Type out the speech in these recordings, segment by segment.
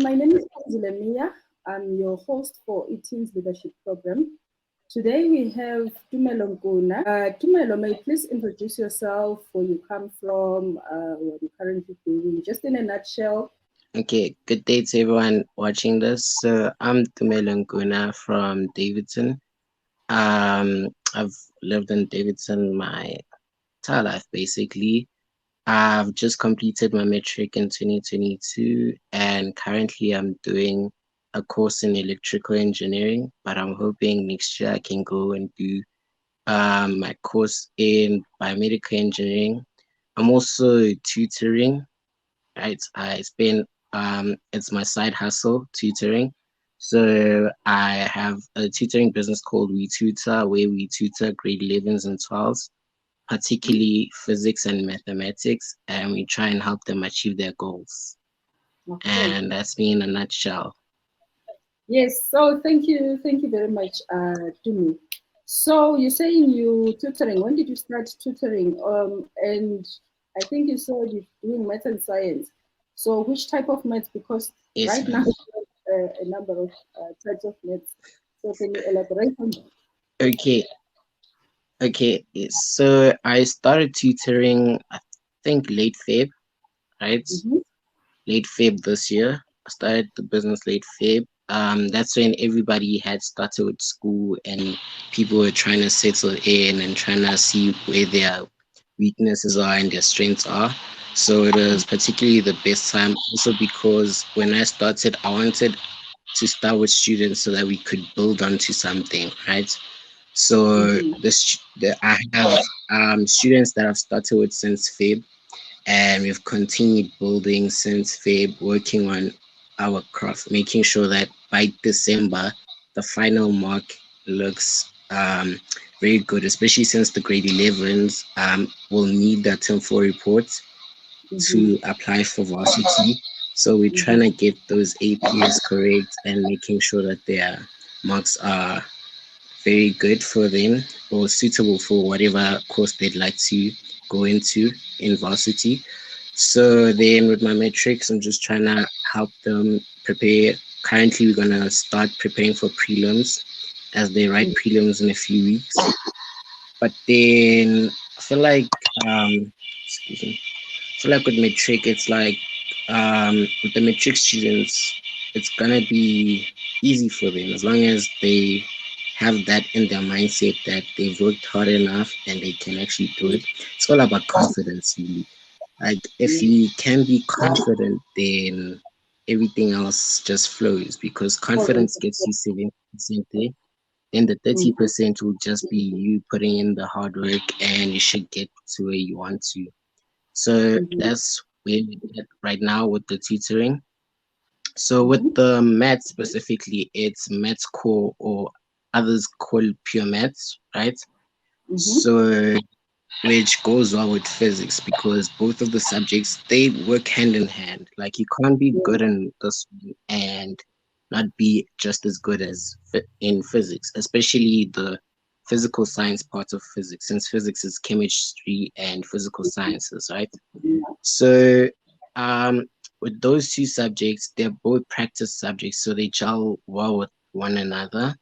My name is Lemia. I'm your host for eTeenz Leadership Program. Today we have Tumelo Nkuna. Tumelo, may you please introduce yourself, where you come from, what you're currently doing, just in a nutshell. Okay, good day to everyone watching this. So I'm Tumelo Nkuna from Davidson. I've lived in Davidson my entire life basically. I've just completed my metric in 2022 and currently I'm doing a course in electrical engineering, but I'm hoping next year I can go and do my course in biomedical engineering. I'm also tutoring, right? I spend it's my side hustle, tutoring. So I have a tutoring business called We Tutor, where we tutor grade 11s and 12s, particularly physics and mathematics, and we try and help them achieve their goals. Okay. And that's me in a nutshell. Yes, so thank you very much, Tumi. So you're saying you tutoring. When did you start tutoring? And I think you said you're doing math and science. So which type of math? Because Yes, right now ma'am. a number of types of maths. So can you elaborate on that? Okay, okay. So I started tutoring, I think late Feb, right? Mm-hmm. Late Feb this year. I started the business late Feb. That's when everybody had started with school and people were trying to settle in and trying to see where their weaknesses are and their strengths are. So it was particularly the best time also because when I started, I wanted to start with students so that we could build onto something, right? So Mm-hmm. I have students that I've started with since Feb and we've continued building since Feb, working on our craft, making sure that by December the final mark looks very good, especially since the grade 11s will need that term 4 report Mm-hmm. to apply for varsity. So we're trying to get those APs correct and making sure that their marks are very good for them or suitable for whatever course they'd like to go into in varsity. So then with my metrics, I'm just trying to help them prepare. Currently, we're gonna start preparing for prelims as they write prelims in a few weeks. But then I feel like, excuse me, I feel like with metric, it's like with the metric students, it's gonna be easy for them as long as they have that in their mindset that they've worked hard enough and they can actually do it. It's all about confidence, really. Like if Mm-hmm. you can be confident, then everything else just flows because confidence gets you 70% there. Then the 30% will just be you putting in the hard work and you should get to where you want to. So Mm-hmm. that's where we're at right now with the tutoring. So with Mm-hmm. the math specifically, it's maths core or others call pure maths, right? Mm-hmm. So which goes well with physics because both of the subjects they work hand in hand. Like you can't be good in this one and not be just as good as in physics, especially the physical science part of physics, since physics is chemistry and physical sciences, right? Yeah. So um, with those two subjects, they're both practice subjects, so they gel well with one another.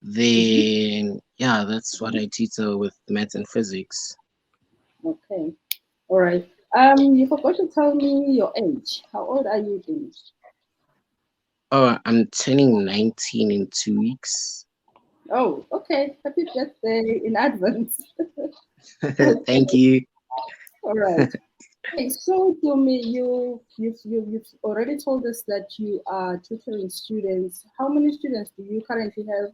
Mm-hmm. Then yeah, that's what I tutor with math and physics. Okay. All right. You forgot to tell me your age. How old are you, Jimmy? Oh, I'm turning 19 in 2 weeks. Oh, okay. Happy birthday in advance. Thank Okay. you. All right. Okay. So, Jimmy, you've already told us that you are tutoring students. How many students do you currently have,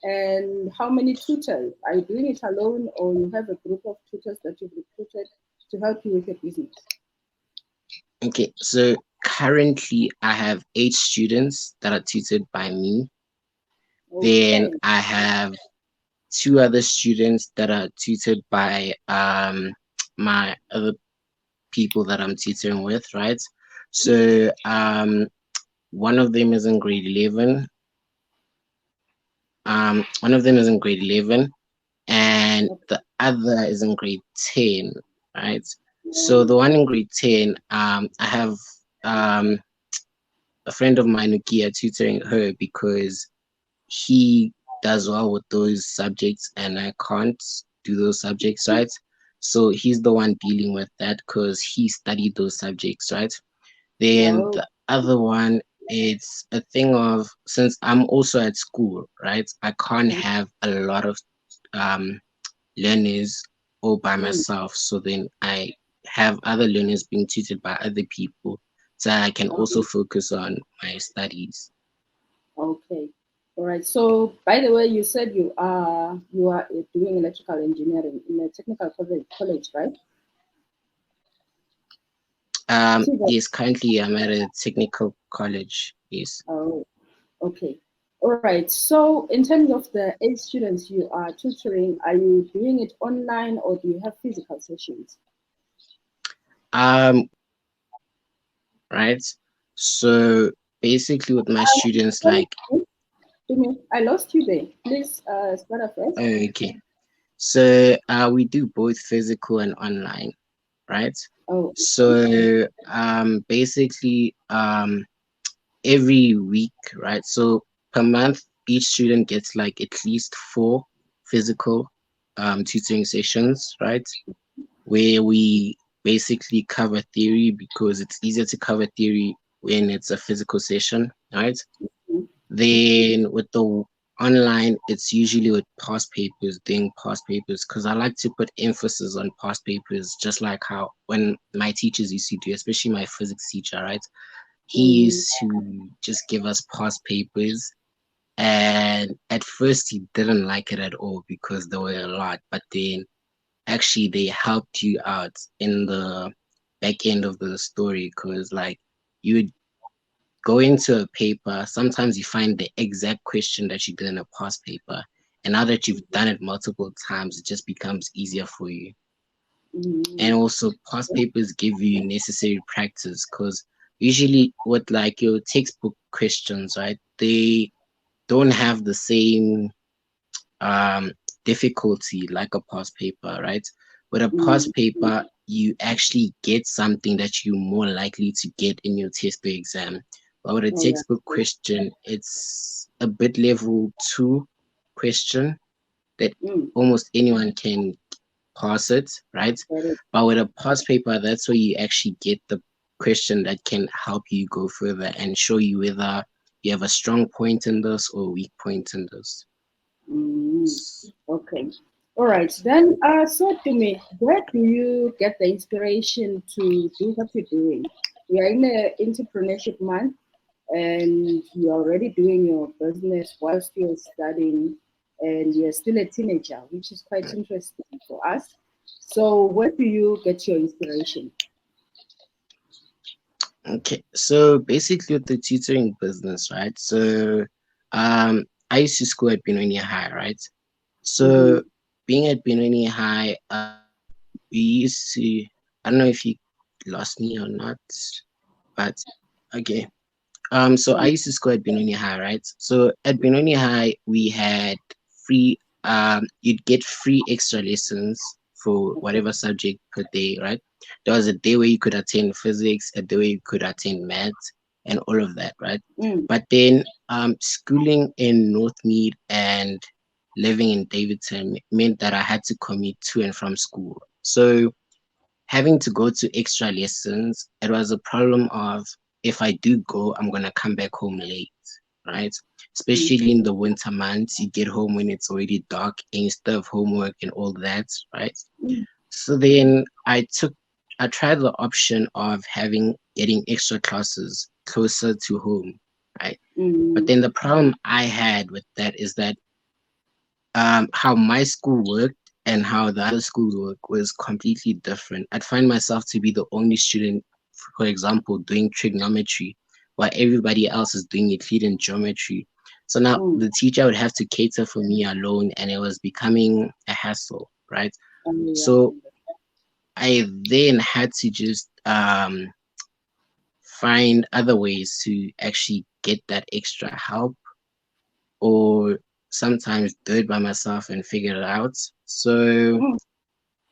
and how many tutors? Are you doing it alone, or you have a group of tutors that you've recruited to help you with your business? Okay, so currently I have 8 students that are tutored by me. Then Okay. I have 2 other students that are tutored by my other people that I'm tutoring with, right? So one of them is in grade 11. One of them is in grade 11 and the other is in grade 10, right? So the one in grade 10, I have um a friend of mine, Nukia, tutoring her because he does well with those subjects and I can't do those subjects, right? So he's the one dealing with that because he studied those subjects, right? Then Oh, the other one, it's a thing of since I'm also at school, right? I can't have a lot of um learners all by mm, myself. So then I have other learners being tutored by other people so I can also oh, focus on my studies. okay. All right. So, by the way, you said you are doing electrical engineering in a technical college, right? Civil. Yes, currently I'm at a technical college. Yes. Oh, okay. All right. So, in terms of the 8 students you are tutoring, are you doing it online or do you have physical sessions? Right. So basically with my students, Sorry, like, I lost you there. Please start afresh. okay. So we do both physical and online, right? Oh, So basically every week, right? So per month, each student gets like at least 4 physical tutoring sessions, right? Where we basically cover theory because it's easier to cover theory when it's a physical session, right? mm, Then with the online, it's usually with past papers, doing past papers, because I like to put emphasis on past papers, just like how when my teachers used to do, especially my physics teacher, right? He mm, used to just give us past papers. And at first, he didn't like it at all because there were a lot. But then, actually, they helped you out in the back end of the story because, like, you would go into a paper. Sometimes you find the exact question that you did in a past paper. And now that you've done it multiple times, it just becomes easier for you. And mm. also, past papers give you necessary practice because usually with like your textbook questions, right? They don't have the same um, difficulty like a past paper, right? With a Mm, past paper, you actually get something that you're more likely to get in your textbook exam. But with a oh yeah. textbook question, it's a bit level 2 question that Mm, almost anyone can pass it, right? got it. But with a past paper, that's where you actually get the question that can help you go further and show you whether you have a strong point in this or a weak point in this. Mm, okay. All right. Then, so to me, where do you get the inspiration to do what you're doing? We are in a entrepreneurship month, and you're already doing your business whilst you're studying, and you're still a teenager, which is quite interesting for us. So, where do you get your inspiration? Okay, so basically with the tutoring business, right? So I used to school at Benoni High, right? Mm-hmm. So being at Benoni High, we used to, I don't know if you lost me or not, but okay. So I used to school at Benoni High, right? So at Benoni High, we had free, you'd get free extra lessons for Okay. whatever subject per day, right? There was a day where you could attend physics, a day where you could attend maths, and all of that, right? Mm, But then, schooling in Northmead and living in Davidson meant that I had to commute to and from school. So having to go to extra lessons, it was a problem of if I do go, I'm gonna come back home late, right? mm, Especially in the winter months, you get home when it's already dark and you still have homework and all that, right? mm, So then I tried the option of getting extra classes closer to home, right? But mm, then the problem I had with that is that how my school worked and how the other schools work was completely different. I'd find myself to be the only student, for example, doing trigonometry, while everybody else is doing Euclidean geometry. So now mm. the teacher would have to cater for me alone, and it was becoming a hassle, right? Oh, yeah. So I then had to just find other ways to actually get that extra help or sometimes do it by myself and figure it out. So Mm,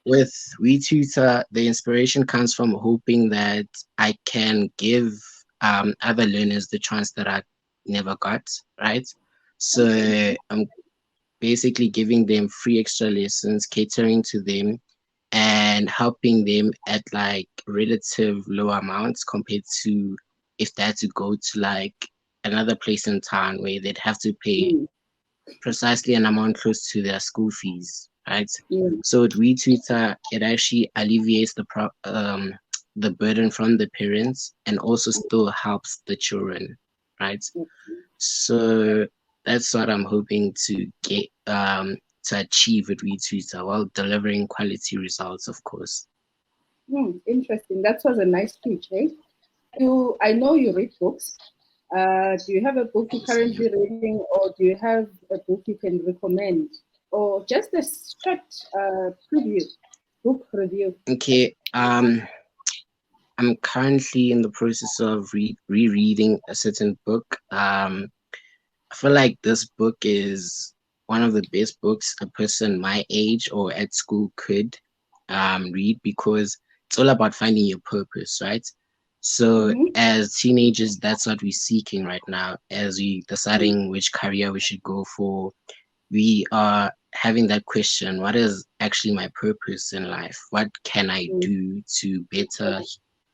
with WeTutor, the inspiration comes from hoping that I can give other learners the chance that I never got, right? So I'm basically giving them free extra lessons, catering to them, and helping them at like relative low amounts compared to if they had to go to like another place in town where they'd have to pay precisely an amount close to their school fees, right? So with WeTutor, it actually alleviates the burden from the parents and also still helps the children, right? So that's what I'm hoping to get to achieve with WeTutor while delivering quality results, of course. Interesting. That was a nice speech, eh? I know you read books. Do you have a book you're currently reading, or do you have a book you can recommend, or just a strict book review? Okay. I'm currently in the process of rereading a certain book. I feel like this book is one of the best books a person my age or at school could read, because it's all about finding your purpose, right? So as teenagers, that's what we're seeking right now. As we deciding which career we should go for, we are having that question: what is actually my purpose in life? What can I do to better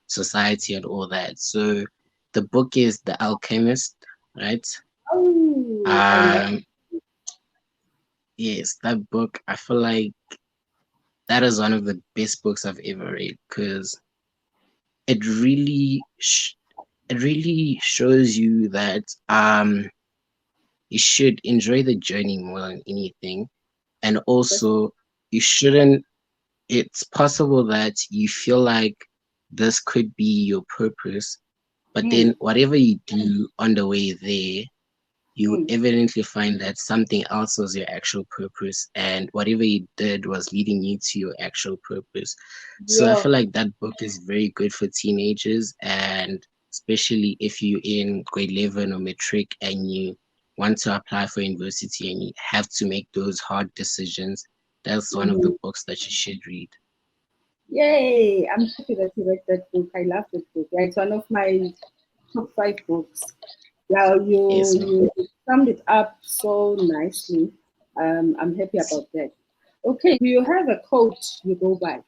society and all that? So the book is The Alchemist, right? Yes, that book, I feel like that is one of the best books I've ever read, because it really shows you that you should enjoy the journey more than anything. And also you shouldn't it's possible that you feel like this could be your purpose, but then whatever you do on the way there, you evidently find that something else was your actual purpose, and whatever you did was leading you to your actual purpose. So I feel like that book is very good for teenagers, and especially if you're in grade 11 or matric and you want to apply for university and you have to make those hard decisions. That's one of the books that you should read. Yay! I'm happy that you read that book. I love that book. Yeah, it's one of my top 5 books. Yeah, you summed it up so nicely. I'm happy about that. Okay, do you have a quote you go by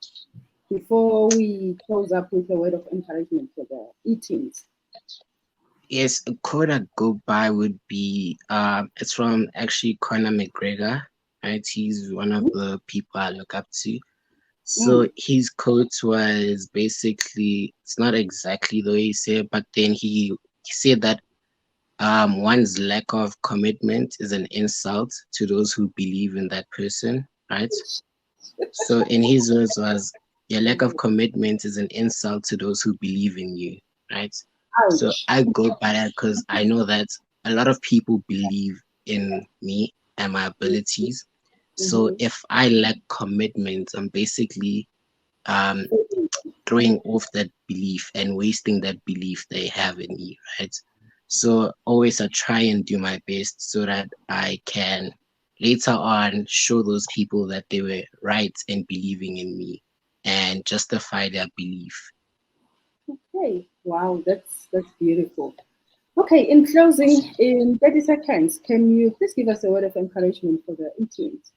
before we close up with a word of encouragement for the eTeenz? Yes, a quote I go by would be it's from actually Conor McGregor, right? He's one of the people I look up to. So his quote was basically, it's not exactly the way he said, but then he said that one's lack of commitment is an insult to those who believe in that person, right? So in his words was, your lack of commitment is an insult to those who believe in you, right? Ouch. So I go by that because I know that a lot of people believe in me and my abilities. So if I lack commitment, I'm basically throwing off that belief and wasting that belief they have in me, right? So always I try and do my best so that I can later on show those people that they were right in believing in me and justify their belief. Okay, wow, that's beautiful. Okay, in closing, in 30 seconds, can you please give us a word of encouragement for the eTeenz?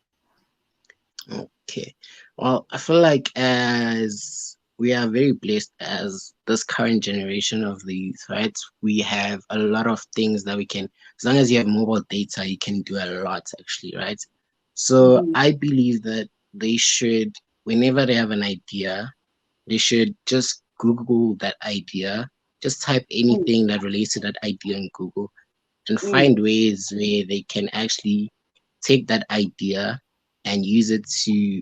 Okay, well, I feel like as we are very blessed as this current generation of the youth, right? We have a lot of things that we can, as long as you have mobile data, you can do a lot actually, right? So I believe that they should, whenever they have an idea, they should just Google that idea, just type anything that relates to that idea in Google and find ways where they can actually take that idea and use it to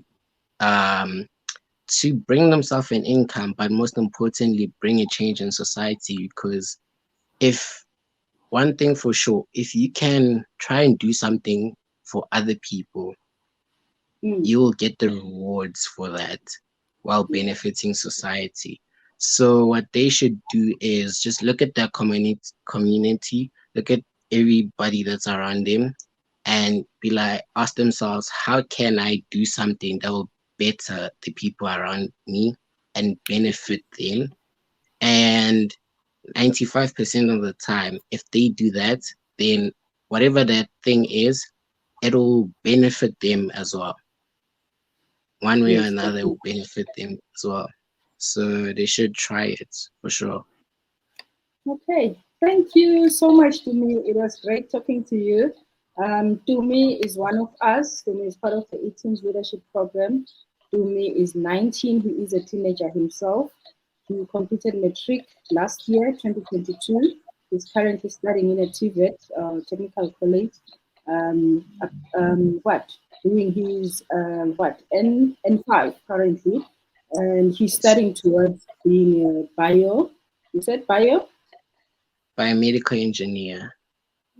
bring themselves an income, but most importantly, bring a change in society. Because if one thing for sure, if you can try and do something for other people, you will get the rewards for that while benefiting society. So what they should do is just look at their community, look at everybody that's around them, and be like, ask themselves, how can I do something that will better the people around me and benefit them? And 95% of the time, if they do that, then whatever that thing is, it'll benefit them as well. One way or Yes, another, it definitely. will benefit them as well. So they should try it for sure. Okay, thank you so much, Tumi. It was great talking to you. Tumi is one of us. Tumi is part of the eTeenz leadership program. Tumi is 19. He is a teenager himself. He completed matric last year, 2022. He's currently studying in a TVET, technical college. What? Doing his N5 currently, and he's studying towards being a bio. You said bio? Biomedical engineer.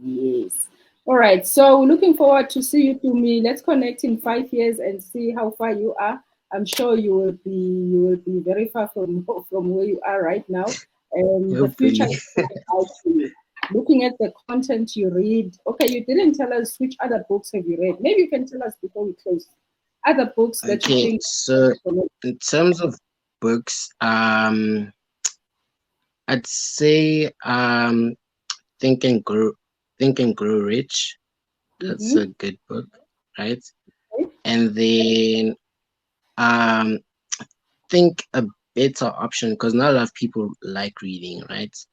Yes. All right. So looking forward to see you, to me. Let's connect in 5 years and see how far you are. I'm sure you will be very far from where you are right now. And the future Hopefully. is very bright for you. Looking at the content you read. Okay, you didn't tell us which other books have you read. Maybe you can tell us before we close. Other books that you Okay, think. so in terms of books, I'd say Think and Grow Think and Grow Rich. That's a Mm-hmm. good book, right? Okay. And then um think a better option, because not a lot of people like reading, right? Yeah.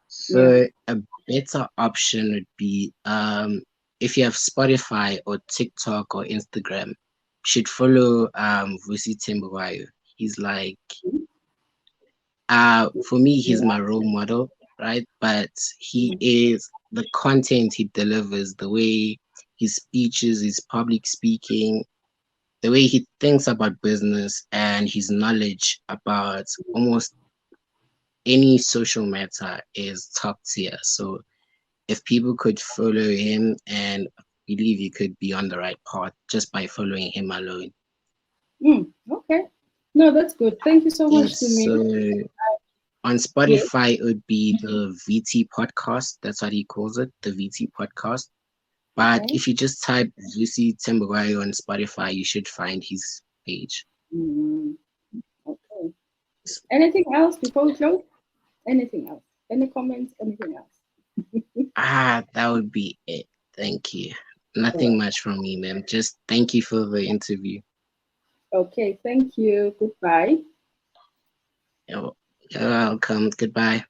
So a better option would be if you have Spotify or TikTok or Instagram, you should follow Vusi Tembawayo. He's like for me, he's Yeah. my role model, right? But he is the content he delivers, the way his speeches, his public speaking, the way he thinks about business and his knowledge about almost any social matter is top tier. So if people could follow him, and I believe you could be on the right path just by following him alone. Okay. No, that's good. Thank you so much, Yes. to me. So on Yes. Spotify, it would be the VT podcast. That's what he calls it, the VT podcast. But Okay. if you just type Vusi Tembawayo on Spotify, you should find his page. Mm, okay. Anything else before we close? Anything else? Any comments? Anything else? That would be it. Thank you. All Nothing right. much from me, ma'am. Just thank you for the interview. Okay. Thank you. Goodbye. You're welcome. Goodbye.